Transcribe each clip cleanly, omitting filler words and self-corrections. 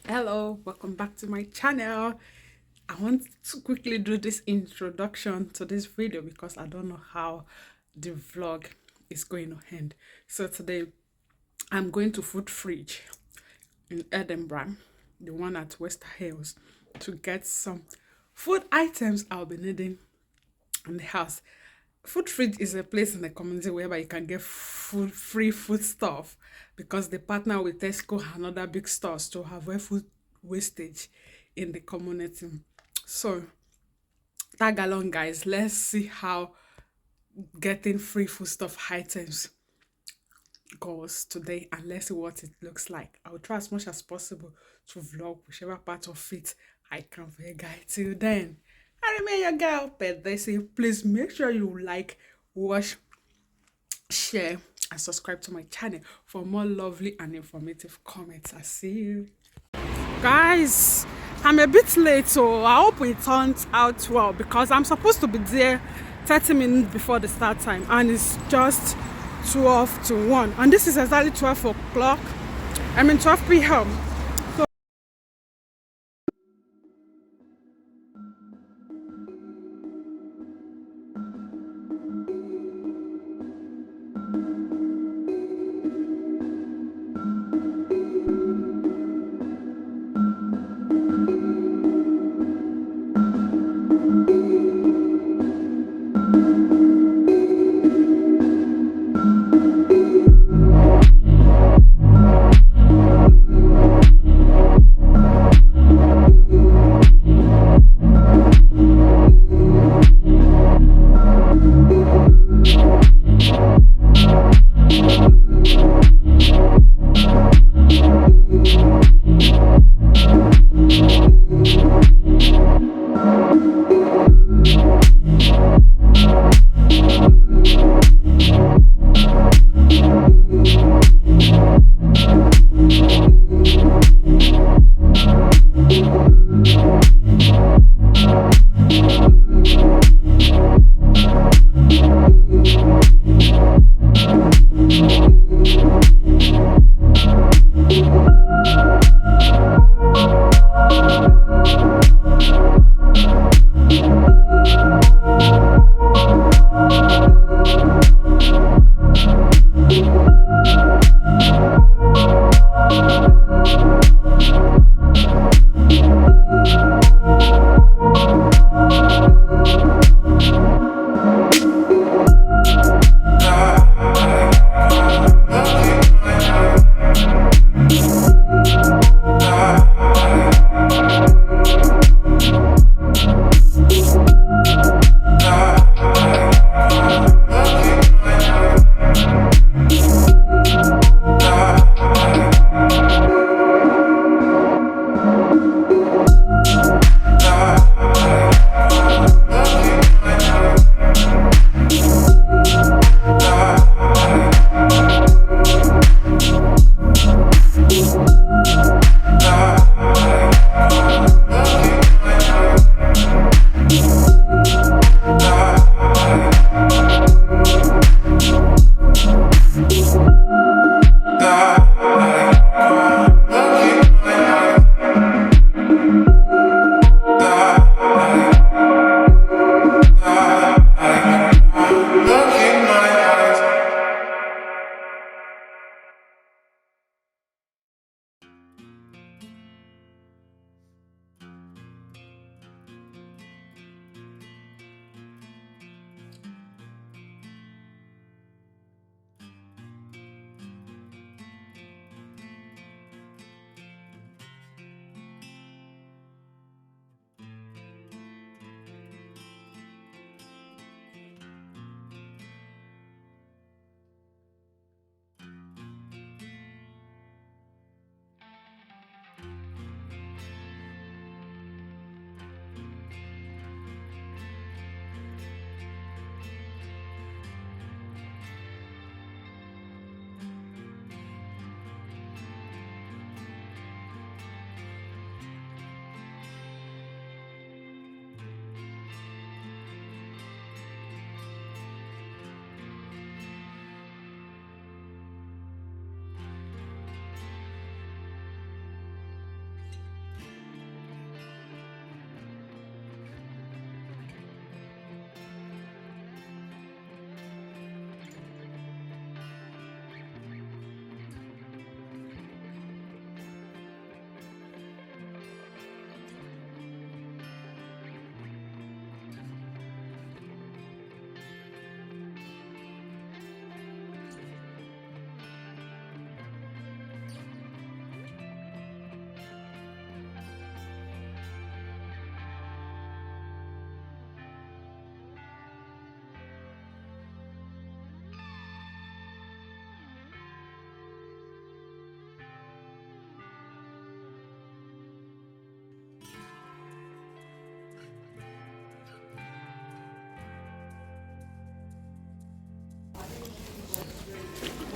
Hello, welcome back to my channel. I want to quickly do this introduction to this video because I don't know how the vlog is going to end. So today I'm going to Food Fridge in Edinburgh, the one at West Hills, to get some food items I'll be needing in the house. Food Fridge is a place in the community whereby you can get free food stuff because they partner with Tesco and other big stores to avoid food wastage in the community. So tag along, guys. Let's see how getting free food stuff items goes today, and let's see what it looks like. I'll try as much as possible to vlog whichever part of it I can for you guys. Till then, I remain your girl Pet. They say please make sure you like, watch, share, and subscribe to my channel for more lovely and informative comments. I see you. Guys, I'm a bit late, so I hope it turns out well because I'm supposed to be there 30 minutes before the start time and it's just 12 to 1 and this is exactly 12 o'clock. 12 p.m.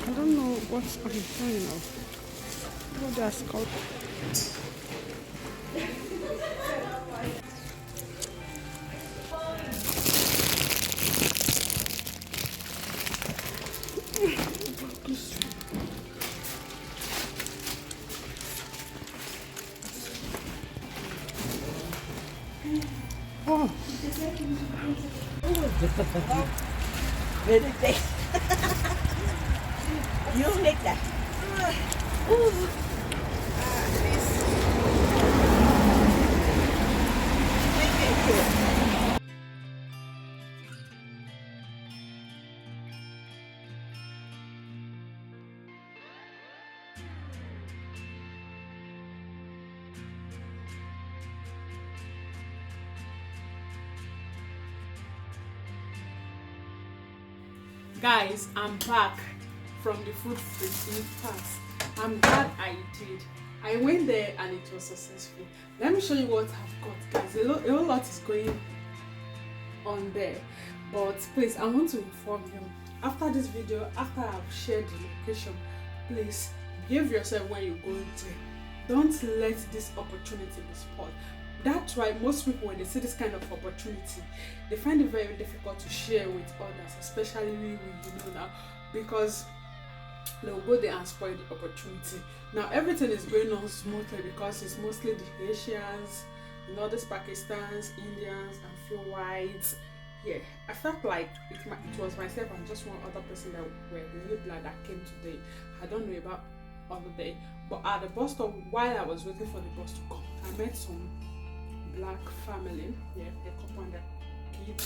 I don't know what's on the phone now. What that's called. Oh, Very nice. You like that? guys, I'm back from the food fridge. In fact, I'm glad I did. I went there and it was successful. Let me show you what I've got, guys. A whole lot is going on there, but please, I want to inform you, after this video, after I've shared the location, please behave yourself when you go there. Don't let this opportunity be spoiled. That's why most people, when they see this kind of opportunity, they find it very difficult to share with others, especially with now, because they'll go there and spoil the opportunity. Now everything is going on smoothly because it's mostly the Asians, these Pakistans, Indians, and few whites. Yeah, I felt like it was myself and just one other person that were really glad that came today. I don't know about other day, but at the bus stop, while I was waiting for the bus to come, I met some black family, a couple and their kid.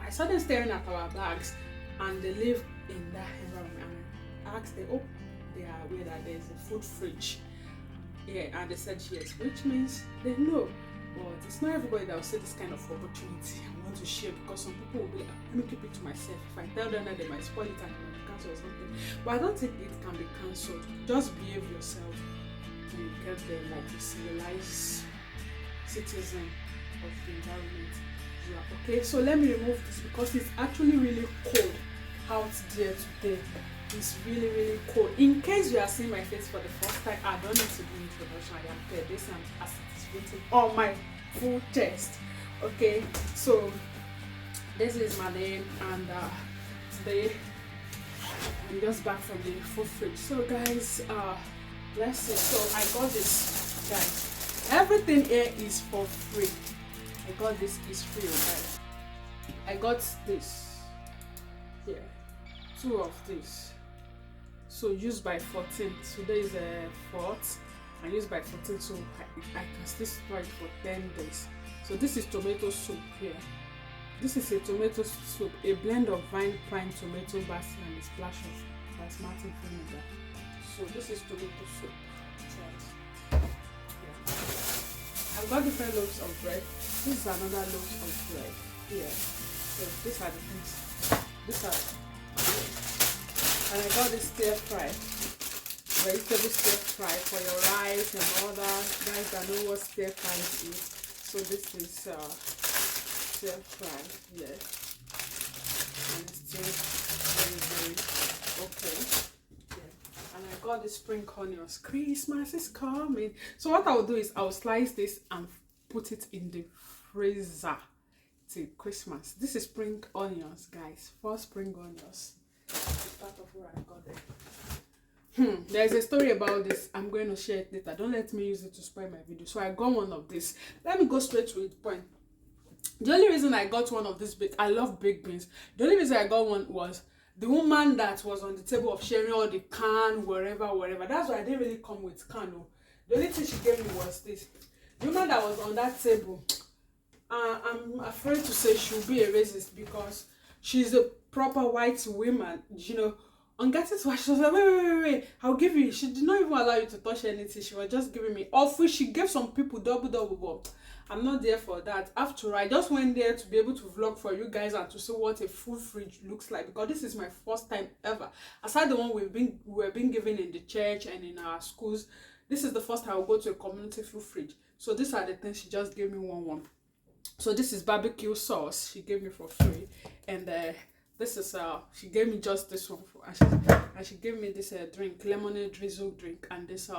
I saw them staring at our bags, and they live in that environment. And I asked them, oh, they are aware that there is a food fridge. Yeah, and they said yes, which means they know. But it's not everybody that will say this kind of opportunity I want to share, because some people will be like, let me keep it to myself. If I tell them that, they might spoil it and they might cancel or something. But I don't think it can be cancelled. Just behave yourself when you get there like a civilized citizen of the environment. Yeah. Okay, so let me remove this because it's actually really cold out there today. It's really, really cold. In case you are seeing my face for the first time, I don't need to do introduction. I am there. This as it is written on my full chest. Okay, so this is my name, and today I'm just back from the food fridge. So guys, let's see. So I got this, guys. Everything here is for free. I got this is free, guys. I got this. Yeah, 2 of this. So used by 14. Today is the 4th. And used by 14, so I can still store it for 10 days. So this is tomato soup here. This is a tomato soup, a blend of vine, prime, tomato, basil, and a splash of basmati vinegar. So this is tomato soup. I've got different loaves of bread. This is another loaf of bread here. So these are the things. These are, and I got this stir fry, vegetable stir fry for your rice and all that. Guys that know what stir fry is. So this is stir fry, yeah, and it's still very, very okay. And I got the spring onions. Christmas is coming. So what I will do is I will slice this and put it in the freezer till Christmas. This is spring onions, guys. 4 spring onions. It's part of where I got them. There's a story about this. I'm going to share it later. Don't let me use it to spoil my video. So I got one of this. Let me go straight to the point. The only reason I got one of this, I love baked beans. The only reason I got one was the woman that was on the table of sharing all the can, wherever. That's why I didn't really come with can. No. The only thing she gave me was this. The woman that was on that table, I'm afraid to say she'll be a racist because she's a proper white woman, On getting to her, she was like, wait, I'll give you. She did not even allow you to touch anything. She was just giving me, of which she gave some people double, but I'm not there for that. After all, I just went there to be able to vlog for you guys and to see what a full fridge looks like, because this is my first time ever. Aside the one we're being given in the church and in our schools, this is the first time I'll go to a community full fridge. So these are the things she just gave me one. So this is barbecue sauce she gave me for free, and This is she gave me just this one for, and she gave me this drink, lemonade drizzle drink, and this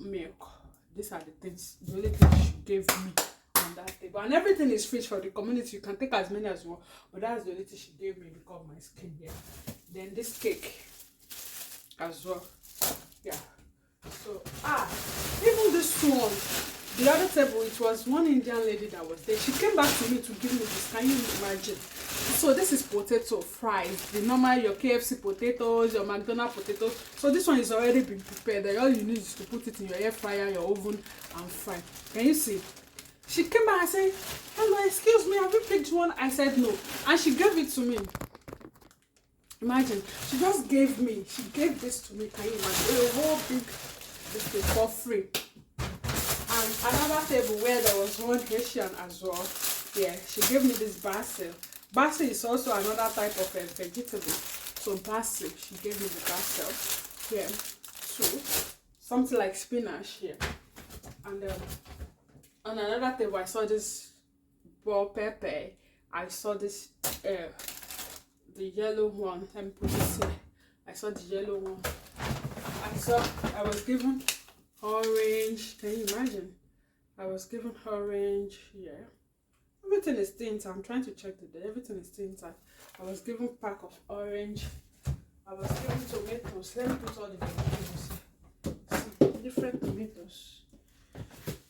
milk. These are the things, the only things she gave me on that table. And everything is free for the community. You can take as many as you want, but that's the only thing she gave me because of my skin here. Then this cake as well. Yeah. So even this one, the other table, it was one Indian lady that was there. She came back to me to give me this. Can you imagine? So this is potato fries, the normal your KFC potatoes, your McDonald's potatoes. So this one is already been prepared. All you need is to put it in your air fryer, your oven, and fry. Can you see? She came back and said, "Hello, excuse me, have you picked one?" I said no, and she gave it to me. Imagine, she just gave me. She gave this to me. Can you imagine? A whole big this thing for free. And another table where there was one Haitian as well. Yeah, she gave me this basil. Basil is also another type of vegetable. So basil, she gave me the basil. Yeah, so something like spinach here. And on another table, I saw this bell pepper. I saw this the yellow one. Let me put this here. I saw the yellow one. I was given orange. Can you imagine? I was given orange here. Everything is still intact. I'm trying to check the day. Everything is still intact. I was given pack of orange. I was given tomatoes. Let me put all the vegetables here. See, different tomatoes.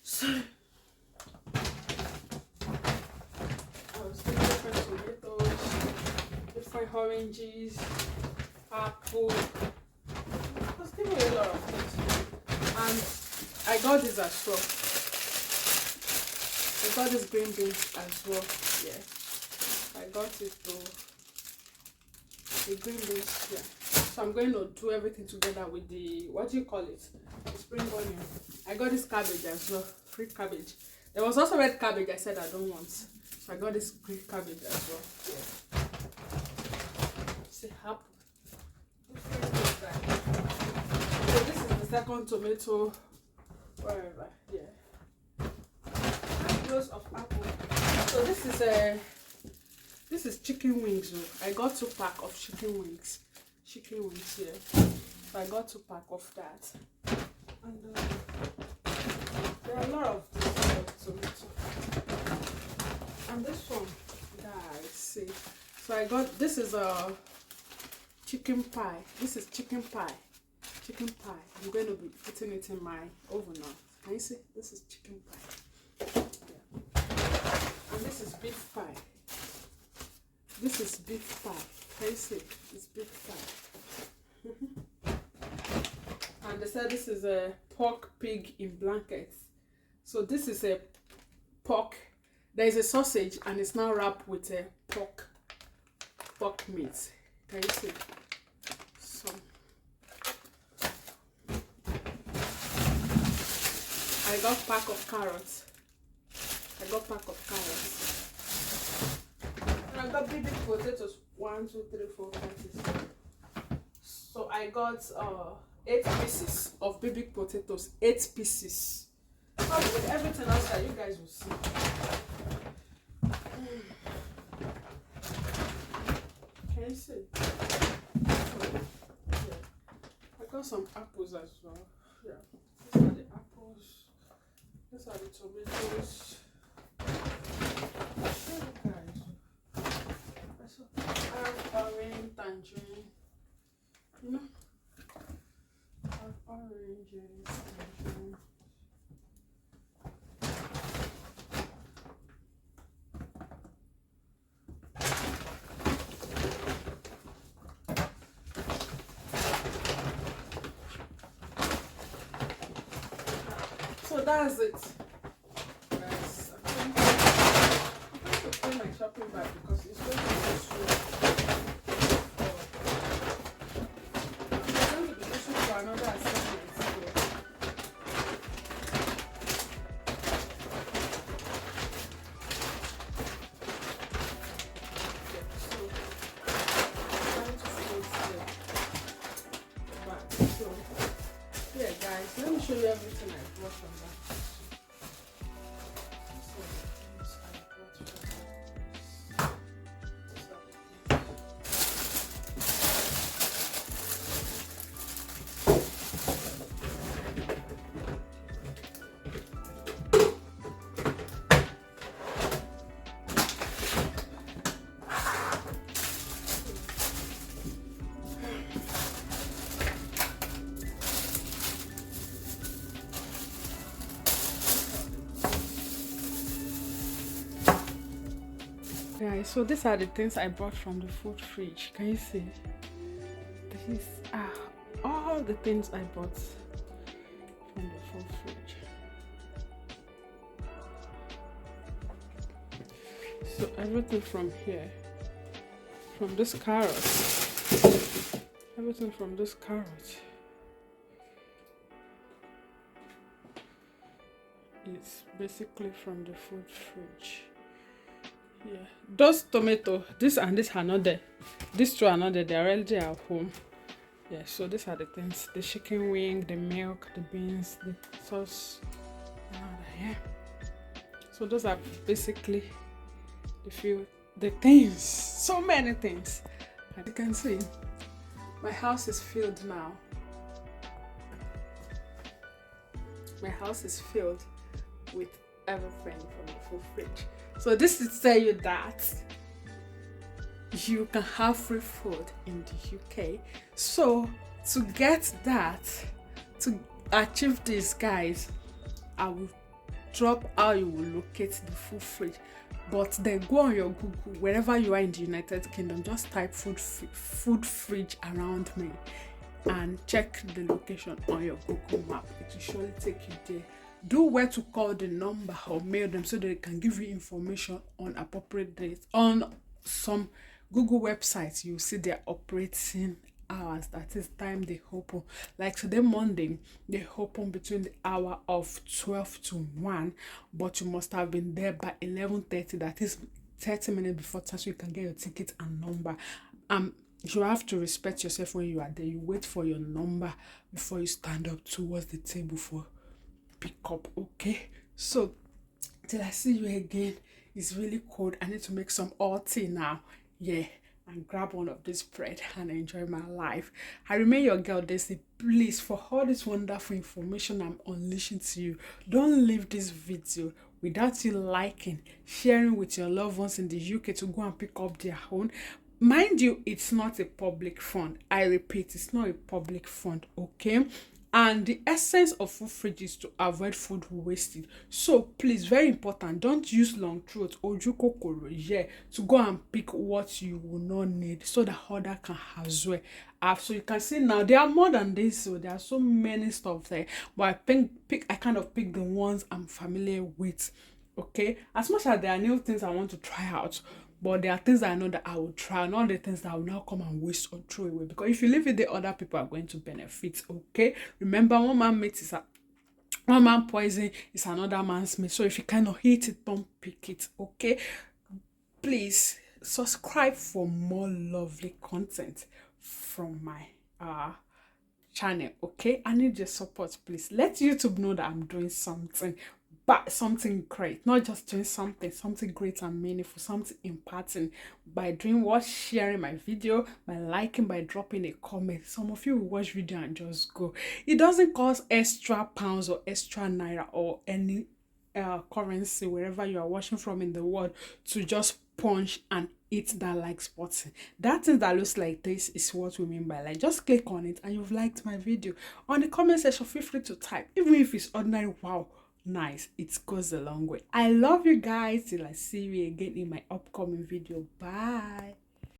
So I was given different tomatoes, different oranges, apple. I was given a lot of things. And I got this as well. I got this green beans as well. Yeah, I got it though. The green beans, yeah. So I'm going to do everything together with the, what do you call it? The spring onion. I got this cabbage as well, free cabbage. There was also red cabbage I said I don't want. So I got this green cabbage as well. Yeah. See, apple. So this is the second tomato, wherever, yeah. Of apple. So this is chicken wings. I got 2 packs of chicken wings. Chicken wings here. So I got 2 packs of that. And there are a lot of this tomato. And this one, guys, see. So I got, this is a chicken pie. This is chicken pie. Chicken pie. I'm going to be putting it in my oven now. Can you see? This is chicken pie. And this is beef pie. This is beef pie. Can you see? It's beef pie. And they said this is a pork pig in blankets. So this is a pork. There is a sausage and it's now wrapped with a pork meat. Can you see? So I got pack of carrots. I got pack of carrots. And I got big potatoes. 1, 2, 3, 4, 5, 6. So I got 8 pieces of baby potatoes. 8 pieces. So I'll put everything outside. You guys will see. Can you see? Yeah. I got some apples as well. Yeah. These are the apples. These are the tomatoes. Orange, tangerine, you know, oranges, tangerine. So that's it. Guys, I'm going to put my shopping bag because it's going to be slow. Another assignment here. So trying to fold the back. So yeah guys, let me show you everything I bought from that. So Guys, so these are the things I bought from the food fridge. Can you see? These are all the things I bought from the food fridge. So everything from here, from this carrot, everything from this carrot is basically from the food fridge. Yeah, those tomato, this and this are not there. These two are not there. They're already at home. Yeah, so these are the things: the chicken wing, the milk, the beans, the sauce, and all that. Yeah. So those are basically the things. So many things. As you can see, my house is filled now. My house is filled with everything from the food fridge. So this is to tell you that you can have free food in the UK. So to get that, to achieve this, guys, I will drop how you will locate the food fridge. But then go on your Google, wherever you are in the United Kingdom, just type food fridge around me and check the location on your Google map. It will surely take you there. Do where to call the number or mail them so they can give you information on appropriate dates. On some Google websites, you see their operating hours, that is time they open. Like today Monday, they open between the hour of 12 to 1, but you must have been there by 11:30, that is 30 minutes before time, so you can get your ticket and number. You have to respect yourself when you are there. You wait for your number before you stand up towards the table for pick up. Okay, so till I see you again, it's really cold. I need to make some hot tea now. Yeah, and grab one of this bread and enjoy my life. I remain your girl Daisy. Please, for all this wonderful information I'm unleashing to you, don't leave this video without you liking, sharing with your loved ones in the UK to go and pick up their own. Mind you, it's not a public fund. I repeat, it's not a public fund, okay? And the essence of food fridge is to avoid food wastage. So please, very important, don't use long throat or kokoro, yeah, to go and pick what you will not need so the other can as well. So you can see now there are more than this, so there are so many stuff there. But I kind of pick the ones I'm familiar with. Okay, as much as there are new things I want to try out, but there are things I know that I will try, not the things that I will now come and waste or throw away. Because if you leave it there, other people are going to benefit. Okay, remember, one man poison is another man's meat. So if you cannot eat it, don't pick it. Okay, please subscribe for more lovely content from my channel. Okay, I need your support. Please let YouTube know that I'm doing something, but something great, not just doing something great and meaningful, something imparting by doing what? Sharing my video, by liking, by dropping a comment. Some of you will watch video and just go. It doesn't cost extra pounds or extra naira or any currency wherever you are watching from in the world to just punch and hit that like button. That thing that looks like this is what we mean by like. Just click on it and you've liked my video. On the comment section, feel free to type, even if it's ordinary. Wow, nice, it goes a long way. I love you guys. Till I see you again in my upcoming video. Bye.